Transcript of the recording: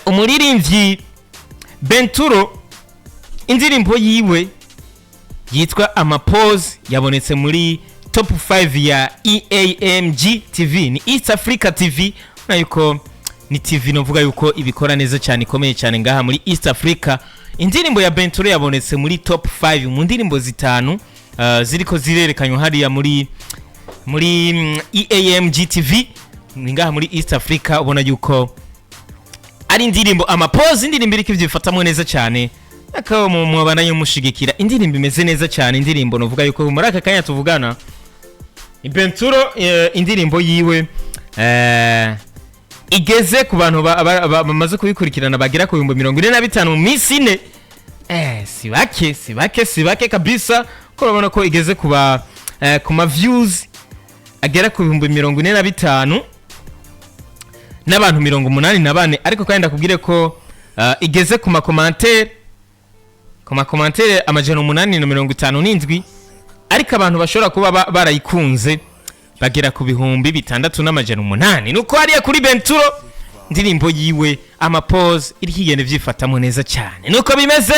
umuririmbyi Bain Turo indirimbo yiwe yitwa Amapose yabonetse muri top 5 ya EAMG TV, ni East Africa TV, nayuko ni TV novuga yuko ibikora neza cyane, ikomeye cyane ngaha muri East Africa. Indirimbo ya Bain Turo yabonetse muri top 5 mu ndirimbo zitanu ziriko zirerekanywa hariya muri EAMG TV ngaha muri East Africa. Ubona yuko ari indirimbo Amapose, indirimbo iriko ivyifatamwe neza cyane, akaba mu bananye mushigikira, indirimbo imeze neza cyane, indirimbo novuga yuko muri aka kanya tuvugana Bain Turo indirimbo yiwe igeze ku bantu bamaze kubikurikirana bagera ku 45 mu minsi ine. Si bake kabisa, ko urabona ko igeze kuba ku ma views agera ku 45 n'abantu 84, ariko kandi ndakubwire ko igeze ku ma commentaire amajana 857, ariko abantu bashobora kuba barayikunze bagera ku 6,800. nuko hariya kuri Bain Turo indirimbo yiwe Amapose iri kigende vyifatamo neza cyane, nuko bimeze.